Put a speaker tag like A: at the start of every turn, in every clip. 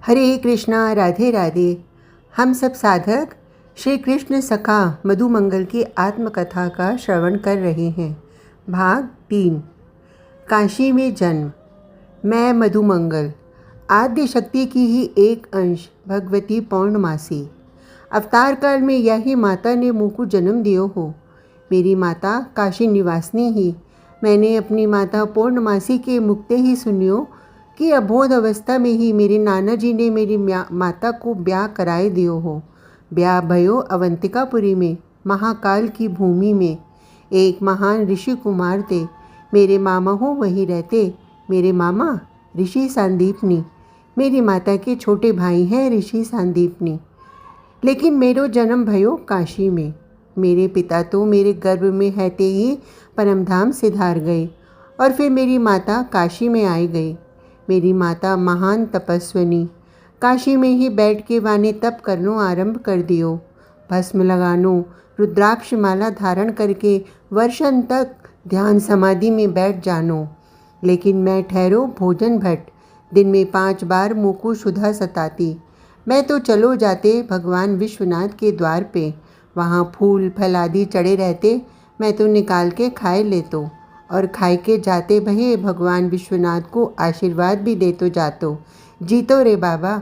A: हरे कृष्णा राधे राधे। हम सब साधक श्री कृष्ण सखा मधुमंगल की आत्मकथा का श्रवण कर रहे हैं। भाग 3। काशी में जन्म। मैं मधुमंगल, आद्य शक्ति की ही एक अंश भगवती पौर्णमासी। अवतार काल में यही माता ने मुझको जन्म दियो हो। मेरी माता काशी निवासनी ही। मैंने अपनी माता पौर्णमासी के मुक्ते ही सुनियो कि अबोध अवस्था में ही मेरे नाना जी ने मेरी माता को ब्याह कराए दियो हो। ब्याह भयो अवंतिकापुरी में, महाकाल की भूमि में। एक महान ऋषि कुमार थे। मेरे मामा हो वहीं रहते। मेरे मामा ऋषि सांदीपनी। मेरी माता के छोटे भाई हैं ऋषि सांदीपनी। लेकिन मेरो जन्म भयो काशी में। मेरे पिता तो मेरे गर्भ में रहते ही परमधाम सिधार गए और फिर मेरी माता काशी में आई गई। मेरी माता महान तपस्विनी। काशी में ही बैठ के वाने तप करनो आरंभ कर दियो। भस्म लगानो, रुद्राक्ष माला धारण करके वर्षन तक ध्यान समाधि में बैठ जानो। लेकिन मैं ठहरो भोजन भट्ट। दिन में 5 बार मुँह को क्षुधा सताती। मैं तो चलो जाते भगवान विश्वनाथ के द्वार पे। वहाँ फूल फल आदि चढ़े रहते। मैं तो निकाल के खाए लेतो और खाए के जाते भये भगवान विश्वनाथ को आशीर्वाद भी दे तो जातो। जीतो रे बाबा।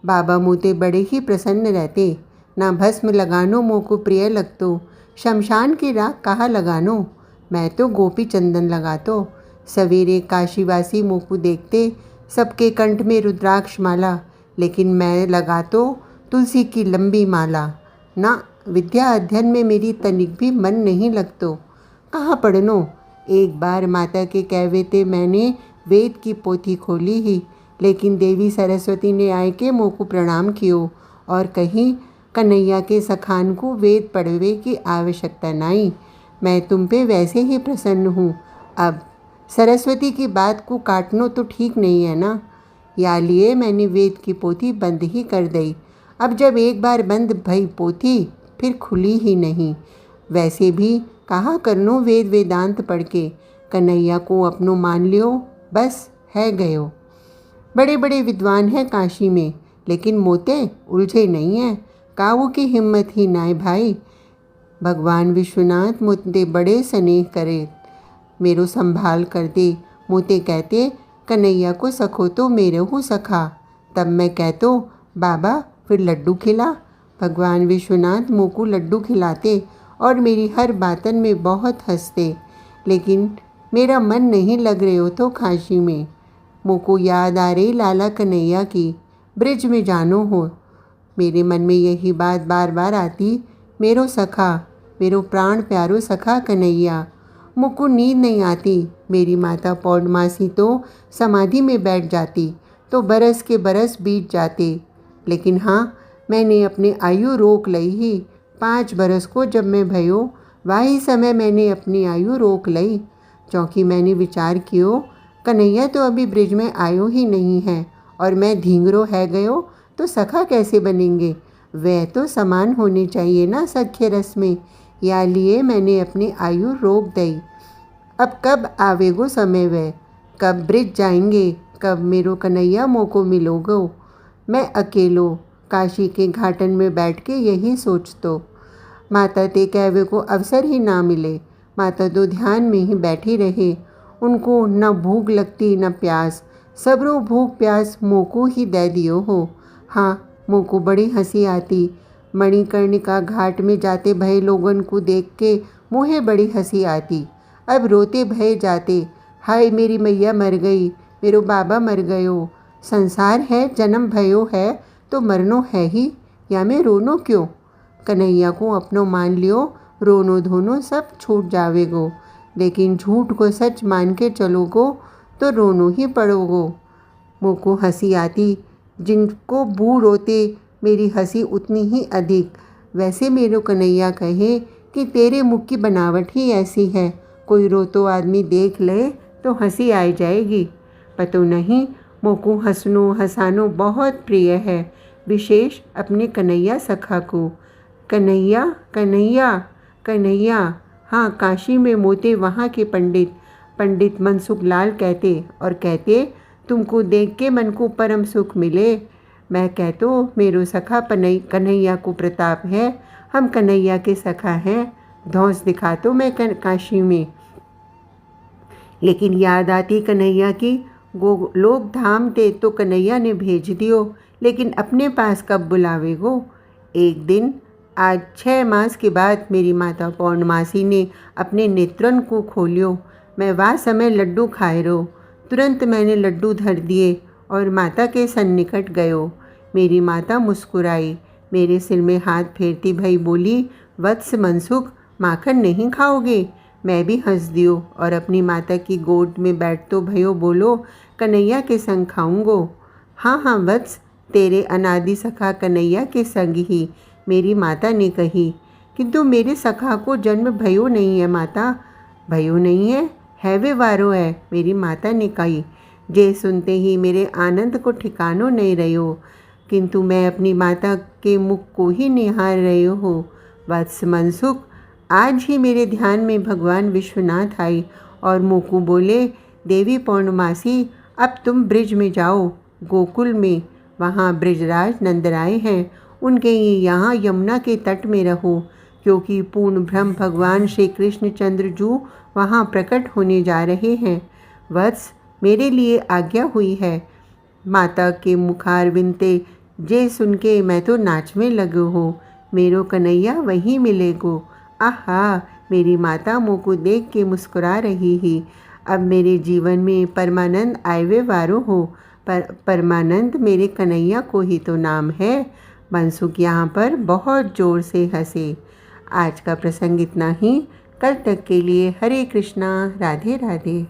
A: बाबा मुँते बड़े ही प्रसन्न रहते। ना भस्म लगानो मोह को प्रिय लगतो। शमशान की राख कहाँ लगानो। मैं तो गोपी चंदन लगातो। सवेरे काशीवासी मुँह को देखते, सबके कंठ में रुद्राक्ष माला, लेकिन मैं लगातो तुलसी की लंबी माला। ना विद्या अध्ययन में मेरी तनिक भी मन नहीं लगतो। कहाँ पढ़नो। एक बार माता के कहवे ते मैंने वेद की पोथी खोली ही, लेकिन देवी सरस्वती ने आए के मुँह को प्रणाम कियो और कहीं कन्हैया के सखान को वेद पढ़वे की आवश्यकता नहीं। मैं तुम पे वैसे ही प्रसन्न हूँ। अब सरस्वती की बात को काटनो तो ठीक नहीं है ना। या लिए मैंने वेद की पोथी बंद ही कर दी। अब जब एक बार बंद भई पोथी फिर खुली ही नहीं। वैसे भी कहाँ करनो वेद वेदांत पढ़ के। कन्हैया को अपनो मान लियो, बस है गयो। बड़े बड़े विद्वान हैं काशी में, लेकिन मोते उलझे नहीं हैं। काऊ की हिम्मत ही नाय भाई। भगवान विश्वनाथ मुझते बड़े स्नेह करे, मेरो संभाल कर दे। मोते कहते कन्हैया को सखो तो मेरे हूँ सखा। तब मैं कहतो बाबा फिर लड्डू खिला। भगवान विश्वनाथ मुँह को लड्डू खिलाते और मेरी हर बातन में बहुत हंसते। लेकिन मेरा मन नहीं लग रहे हो तो काशी में। मुझको याद आ रही लाला कन्हैया की। ब्रिज में जानो हो। मेरे मन में यही बात बार बार आती। मेरो सखा, मेरो प्राण प्यारो सखा कन्हैया। मुझको नींद नहीं आती। मेरी माता पौर्णमासी तो समाधि में बैठ जाती तो बरस के बरस बीत जाते। लेकिन हाँ, मैंने अपनी आयु रोक ली ही। 5 बरस को जब मैं भयो, वही समय मैंने अपनी आयु रोक ली। क्योंकि मैंने विचार कियो कन्हैया तो अभी ब्रिज में आयो ही नहीं है और मैं धींगरो है गयो तो सखा कैसे बनेंगे। वह तो समान होने चाहिए ना सख्य रस में। या लिए मैंने अपनी आयु रोक दी। अब कब आवेगो समय वह, कब ब्रिज जाएंगे, कब मेरो कन्हैया मोह को मिलोगो। मैं अकेलो काशी के घाटन में बैठ के यही सोचतो। माता ते कहवे को अवसर ही ना मिले। माता तो ध्यान में ही बैठी रहे। उनको न भूख लगती न प्यास। सबरो भूख प्यास मुँह को ही दे दियो हो। हाँ, मुँह को बड़ी हंसी आती। मणिकर्णिका घाट में जाते भये लोगन को देख के मुँहे बड़ी हंसी आती। अब रोते भये जाते, हाय मेरी मैया मर गई, मेरो बाबा मर गयो। संसार है, जन्म भयो है तो मरनो है ही, या मैं रोनो क्यों। कन्हैया को अपनो मान लियो, रोनो धोनो सब छूट जावेगो। लेकिन झूठ को सच मान के चलोगो तो रोनो ही पड़ोगो। मुँह को हंसी आती। जिनको बू रोते मेरी हंसी उतनी ही अधिक। वैसे मेरो कन्हैया कहे कि तेरे मुख की बनावट ही ऐसी है, कोई रोतो आदमी देख ले तो हंसी आ जाएगी। पतो नहीं, मुँह को हंसनो हंसानो बहुत प्रिय है, विशेष अपने कन्हैया सखा को। कन्हैया कन्हैया कन्हैया। हाँ, काशी में मोते वहाँ के पंडित मनसुख लाल कहते और कहते तुमको देख के मन को परम सुख मिले। मैं कह तो मेरो सखा कन्हैया को प्रताप है, हम कन्हैया के सखा हैं। धौंस दिखा तो मैं काशी में, लेकिन याद आती कन्हैया की। लोग धाम ते तो कन्हैया ने भेज दियो, लेकिन अपने पास कब बुलावे गो। एक दिन आज 6 मास के बाद मेरी माता पौर्णमासी ने अपने नेत्रन को खोलियो। मैं वह समय लड्डू खाए रो। तुरंत मैंने लड्डू धर दिए और माता के सन्निकट गयो। मेरी माता मुस्कुराई, मेरे सिर में हाथ फेरती भई बोली, वत्स मनसुख, माखन नहीं खाओगे। मैं भी हंस दियो और अपनी माता की गोद में बैठ तो भयो बोलो, कन्हैया के संग खाऊंगो। हाँ हाँ वत्स, तेरे अनादि सखा कन्हैया के संग ही, मेरी माता ने कही। किंतु मेरे सखा को जन्म भयो नहीं है माता। भयो नहीं है वे वारो है, मेरी माता ने कही। जे सुनते ही मेरे आनंद को ठिकानो नहीं रहो, किंतु मैं अपनी माता के मुख को ही निहार रही हो। वत्स मनसुख, आज ही मेरे ध्यान में भगवान विश्वनाथ आई और मोकू बोले, देवी पौर्णमासी, अब तुम ब्रिज में जाओ, गोकुल में। वहाँ ब्रिजराज नंदराय हैं, उनके यहाँ यमुना के तट में रहो, क्योंकि पूर्ण ब्रह्म भगवान श्री कृष्णचंद्र जू वहाँ प्रकट होने जा रहे हैं। वत्स, मेरे लिए आज्ञा हुई है। माता के मुखार विनते जे सुन के मैं तो नाच में लगो हो। मेरो कन्हैया वहीं मिलेगो। आहा, मेरी माता मुँह को देख के मुस्कुरा रही ही। अब मेरे जीवन में परमानंद आयवे वारो हो। परमानंद मेरे कन्हैया को ही तो नाम है। मनसुख यहाँ पर बहुत ज़ोर से हंसे। आज का प्रसंग इतना ही। कल तक के लिए हरे कृष्णा, राधे राधे।